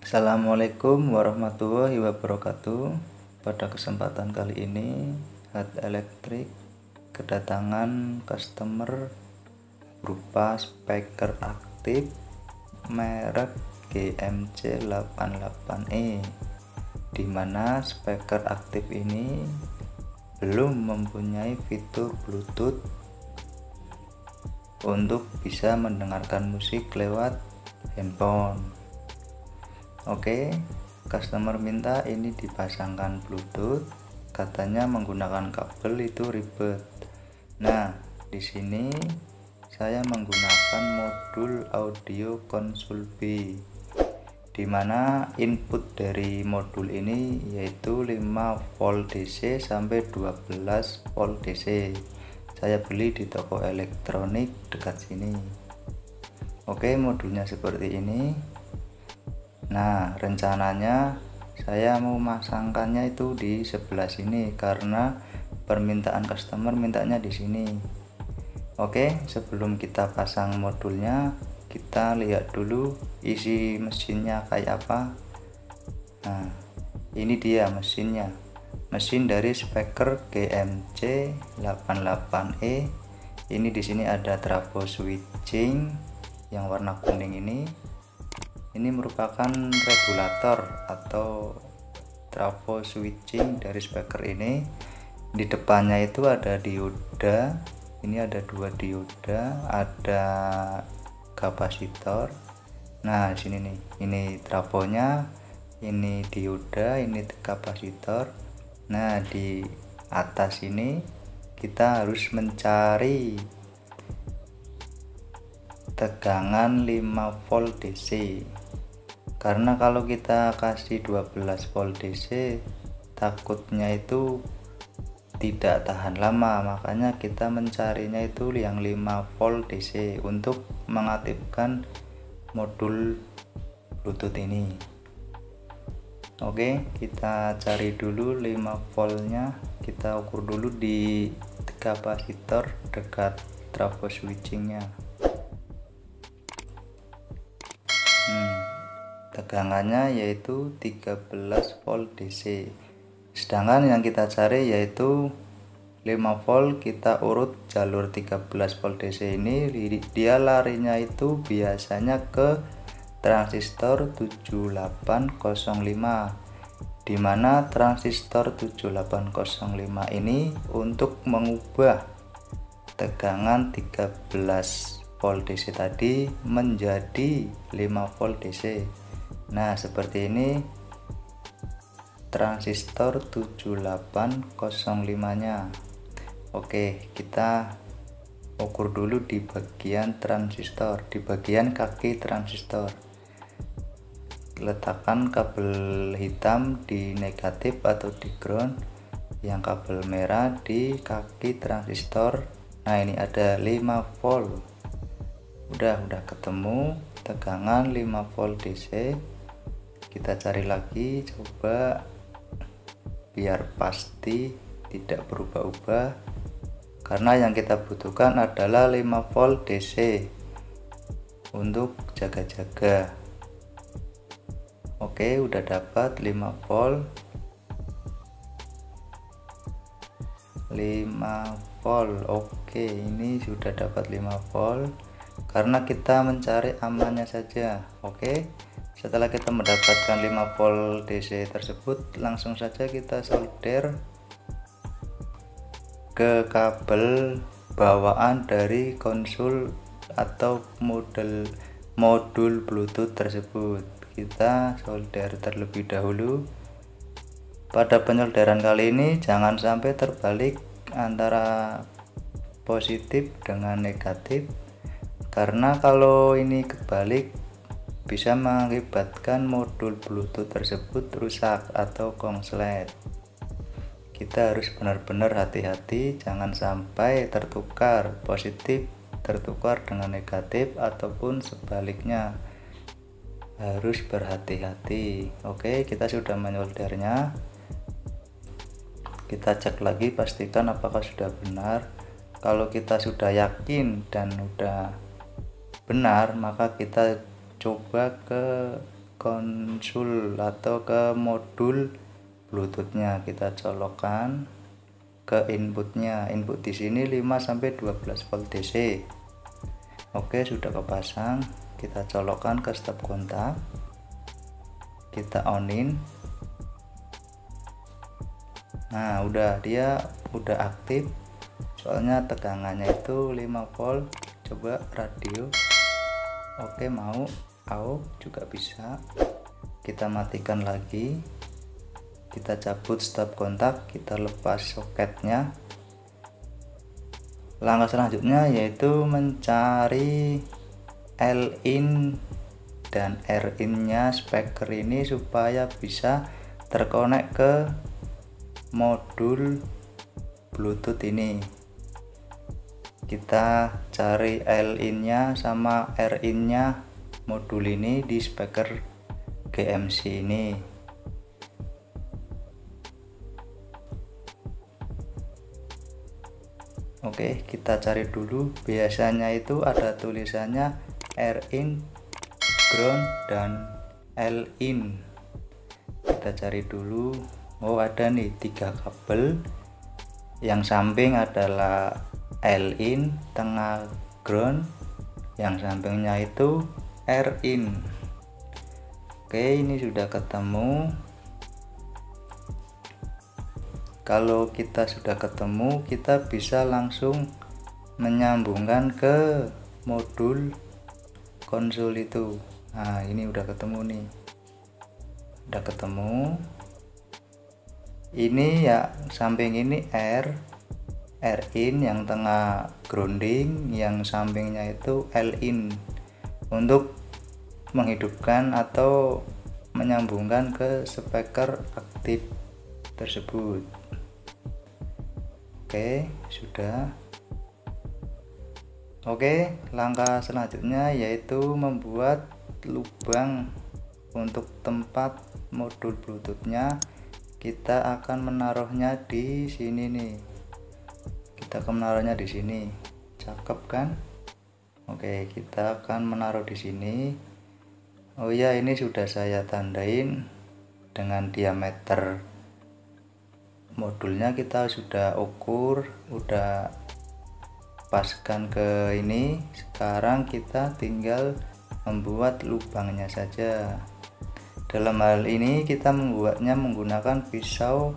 Assalamualaikum warahmatullahi wabarakatuh. Pada kesempatan kali ini Hat Elektrik kedatangan customer berupa speaker aktif merek GMC88E, dimana speaker aktif ini belum mempunyai fitur Bluetooth untuk bisa mendengarkan musik lewat handphone. Oke, customer minta ini dipasangkan Bluetooth, katanya menggunakan kabel itu ribet. Nah, di sini saya menggunakan modul audio konsul B, dimana input dari modul ini yaitu 5 volt DC sampai 12 volt DC. Saya beli di toko elektronik dekat sini. Oke, modulnya seperti ini. Nah, rencananya saya mau masangkannya itu di sebelah sini karena permintaan customer mintanya di sini. Oke, sebelum kita pasang modulnya, kita lihat dulu isi mesinnya kayak apa. Nah, ini dia mesinnya. Mesin dari speaker GMC88E. Ini di sini ada trafo switching yang warna kuning ini. Ini merupakan regulator atau trafo switching dari speaker ini. Di depannya itu ada dioda. Ini ada 2 dioda, ada kapasitor. Nah, di sini nih, ini trafonya, ini dioda, ini kapasitor. Nah, di atas ini kita harus mencari tegangan 5 volt DC. Karena kalau kita kasih 12 volt DC, takutnya itu tidak tahan lama, makanya kita mencarinya itu yang 5 volt DC untuk mengaktifkan modul Bluetooth ini. Oke, kita cari dulu 5 voltnya, kita ukur dulu di kapasitor dekat trafo switchingnya. Tegangannya yaitu 13 volt DC, sedangkan yang kita cari yaitu 5 volt. Kita urut jalur 13 volt DC ini, dia larinya itu biasanya ke transistor 7805, dimana transistor 7805 ini untuk mengubah tegangan 13 volt DC tadi menjadi 5 volt DC. Nah, seperti ini transistor 7805 nya. Oke, kita ukur dulu di bagian transistor, di bagian kaki transistor. Letakkan kabel hitam di negatif atau di ground, yang kabel merah di kaki transistor. Nah, ini ada 5 volt. Udah ketemu tegangan 5 volt DC. Kita cari lagi, coba biar pasti tidak berubah-ubah, karena yang kita butuhkan adalah 5 volt DC untuk jaga-jaga. Oke, udah dapat 5 volt. 5 volt. Oke, ini sudah dapat 5 volt karena kita mencari amannya saja. Oke, setelah kita mendapatkan 5 volt DC tersebut, langsung saja kita solder ke kabel bawaan dari konsul atau modul Bluetooth tersebut. Kita solder terlebih dahulu. Pada penyolderan kali ini jangan sampai terbalik antara positif dengan negatif, karena kalau ini kebalik bisa mengakibatkan modul Bluetooth tersebut rusak atau konslet. Kita harus benar-benar hati-hati, jangan sampai tertukar, positif tertukar dengan negatif ataupun sebaliknya. Harus berhati-hati. Oke, kita sudah menyoldernya. Kita cek lagi, pastikan apakah sudah benar. Kalau kita sudah yakin dan sudah benar, maka kita coba ke konsul atau ke modul Bluetoothnya. Kita colokkan ke inputnya. Input di sini 5-12 volt DC. Oke, sudah kepasang. Kita colokkan ke stop kontak, kita onin. Nah, dia udah aktif, soalnya tegangannya itu 5 volt. Coba radio. Oke, mau AUX juga bisa. Kita matikan lagi, kita cabut stop kontak, kita lepas soketnya. Langkah selanjutnya yaitu mencari L-in dan R-in nya speaker ini supaya bisa terkonek ke modul Bluetooth ini. Kita cari L-in nya sama R-in nya modul ini di speaker GMC ini. Oke, kita cari dulu. Biasanya itu ada tulisannya R-in, ground, dan L-in. Kita cari dulu. Oh, ada nih 3 kabel. Yang samping adalah L-in, tengah ground, yang sampingnya itu R-in. Oke, ini sudah ketemu. Kalau kita sudah ketemu, kita bisa langsung menyambungkan ke modul konsul itu. Nah, ini udah ketemu nih. Udah ketemu. Ini ya, samping ini R-in, yang tengah grounding, yang sampingnya itu L-in. Untuk menghidupkan atau menyambungkan ke speaker aktif tersebut. Oke, sudah. Oke, langkah selanjutnya yaitu membuat lubang untuk tempat modul Bluetoothnya. Kita akan menaruhnya di sini nih. Kita akan menaruhnya di sini. Cakep kan? Oke, kita akan menaruh di sini. Oh ya, ini sudah saya tandain dengan diameter modulnya. Kita sudah ukur, udah paskan ke ini. Sekarang kita tinggal membuat lubangnya saja. Dalam hal ini kita membuatnya menggunakan pisau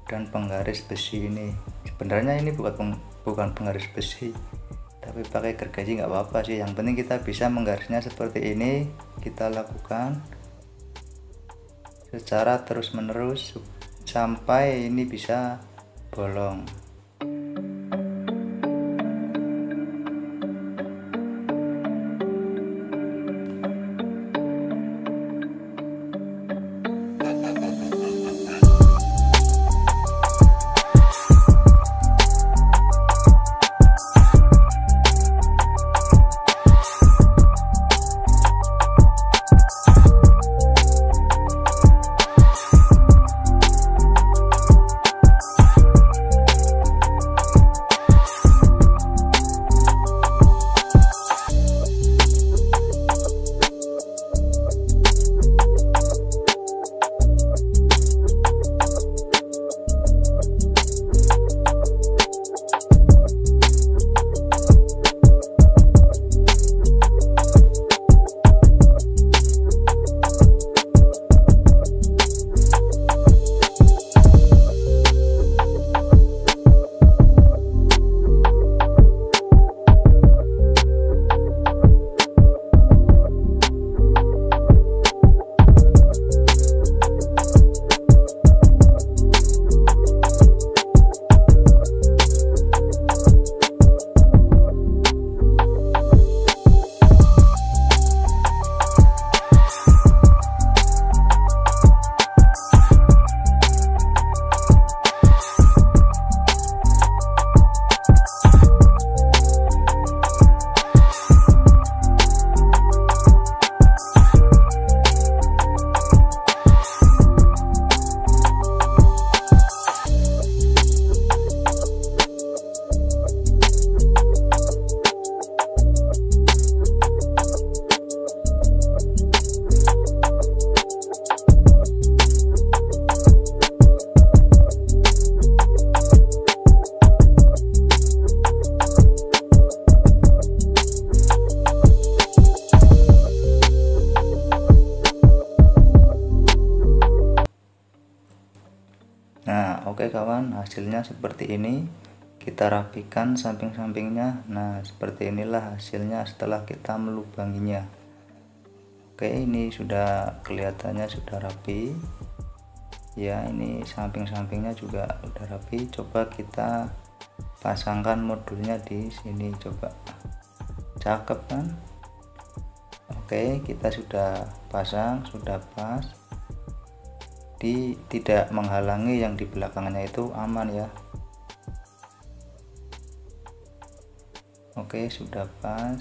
dan penggaris besi ini. Sebenarnya ini bukan penggaris besi, tapi pakai gergaji nggak apa-apa sih. Yang penting kita bisa menggarisnya seperti ini. Kita lakukan secara terus-menerus sampai ini bisa bolong. Oke kawan, hasilnya seperti ini. Kita rapikan samping-sampingnya. Nah, seperti inilah hasilnya setelah kita melubanginya. Oke, ini sudah kelihatannya sudah rapi. Ya, ini samping-sampingnya juga udah rapi. Coba kita pasangkan modulnya di sini, coba. Cakep kan? Oke, kita sudah pasang, sudah pas. Tidak menghalangi yang di belakangnya, itu aman ya. Oke, sudah pas.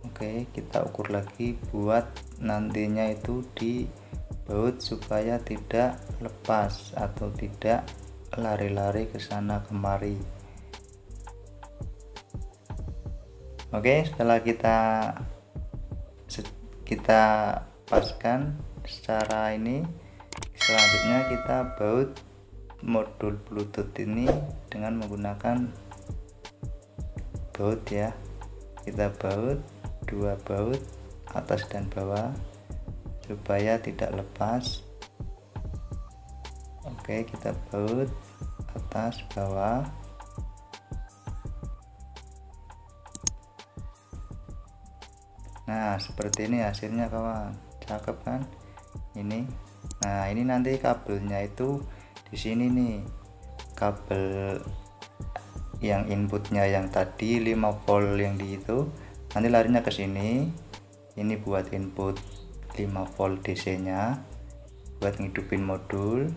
Oke, kita ukur lagi buat nantinya itu di baut supaya tidak lepas atau tidak lari-lari ke sana kemari. Oke, setelah kita paskan secara ini, selanjutnya kita baut modul Bluetooth ini dengan menggunakan baut ya. Kita baut 2 baut atas dan bawah supaya tidak lepas. Oke, kita baut atas bawah. Nah, seperti ini hasilnya kawan. Cakep kan? Ini. Nah, ini nanti kabelnya itu di sini nih, kabel yang inputnya yang tadi 5 volt yang di itu nanti larinya ke sini. Ini buat input 5 volt DC nya buat ngidupin modul.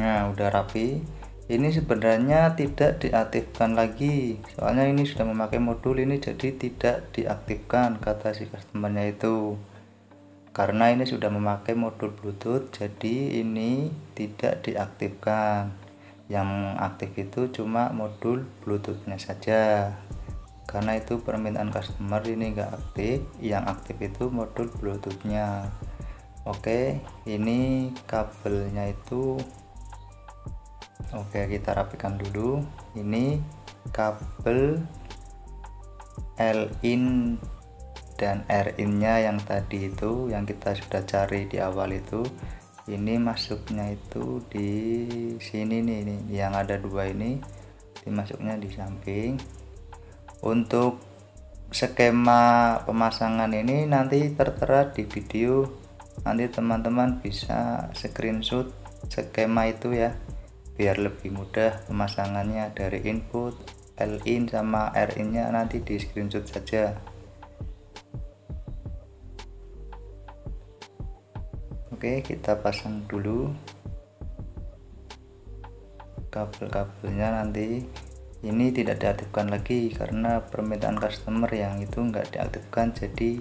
Nah, udah rapi. Ini sebenarnya tidak diaktifkan lagi, soalnya ini sudah memakai modul ini, jadi tidak diaktifkan kata si customernya itu. Karena ini sudah memakai modul Bluetooth, jadi ini tidak diaktifkan. Yang aktif itu cuma modul Bluetoothnya saja. Karena itu permintaan customer, ini enggak aktif, yang aktif itu modul Bluetoothnya. Oke, ini kabelnya itu. Oke, kita rapikan dulu. Ini kabel L-in dan R-in nya yang tadi itu, yang kita sudah cari di awal itu. Ini masuknya itu di sini nih, yang ada 2 ini dimasuknya di samping. Untuk skema pemasangan ini nanti tertera di video, nanti teman-teman bisa screenshot skema itu ya, biar lebih mudah pemasangannya. Dari input L-in sama R-in nya nanti di screenshot saja. Oke, kita pasang dulu kabel-kabelnya. Nanti ini tidak diaktifkan lagi karena permintaan customer yang itu enggak diaktifkan, jadi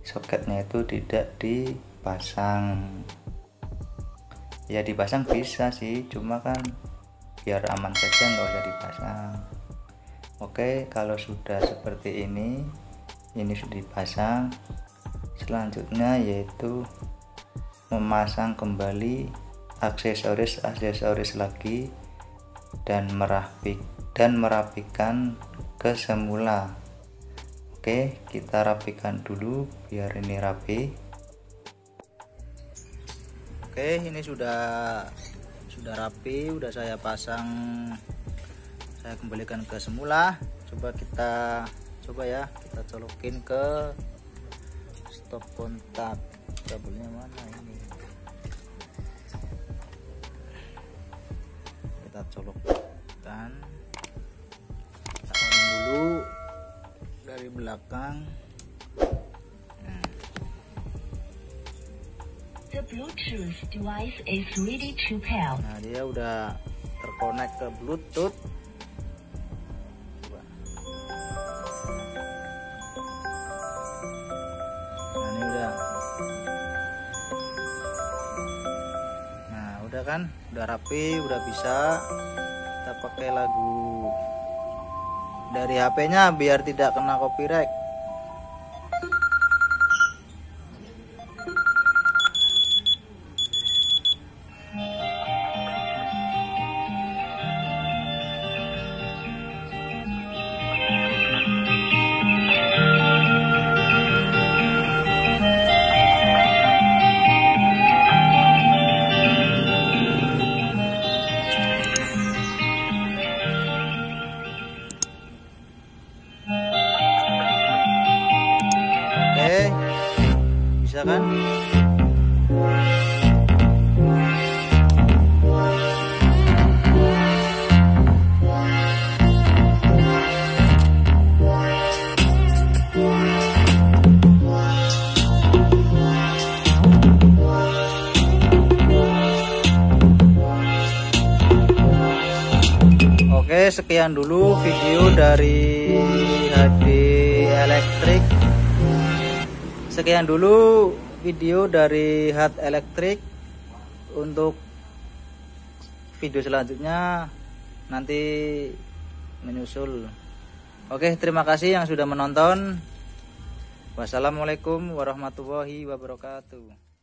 soketnya itu tidak dipasang. Ya dipasang bisa sih, cuma kan biar aman saja nggak usah dipasang. Oke, kalau sudah seperti ini sudah dipasang. Selanjutnya yaitu memasang kembali aksesoris lagi dan merapikan ke semula. Oke, kita rapikan dulu biar ini rapi. Oke, ini sudah rapi, udah saya pasang, saya kembalikan ke semula. Coba kita ya, kita colokin ke stop kontak. Kabelnya mana ini? Kita colokkan, kita on dulu dari belakang. The Bluetooth device is ready to pair. Nah, dia udah terkonek ke Bluetooth. Coba. Nah, ini udah ya kan, udah rapi, udah bisa. Kita pakai lagu dari HP-nya biar tidak kena copyright. Oke, bisa kan? Oke, sekian dulu video dari HD Electric. Sekian dulu video dari HD Electric. Untuk video selanjutnya nanti menyusul. Oke, terima kasih yang sudah menonton. Wassalamualaikum warahmatullahi wabarakatuh.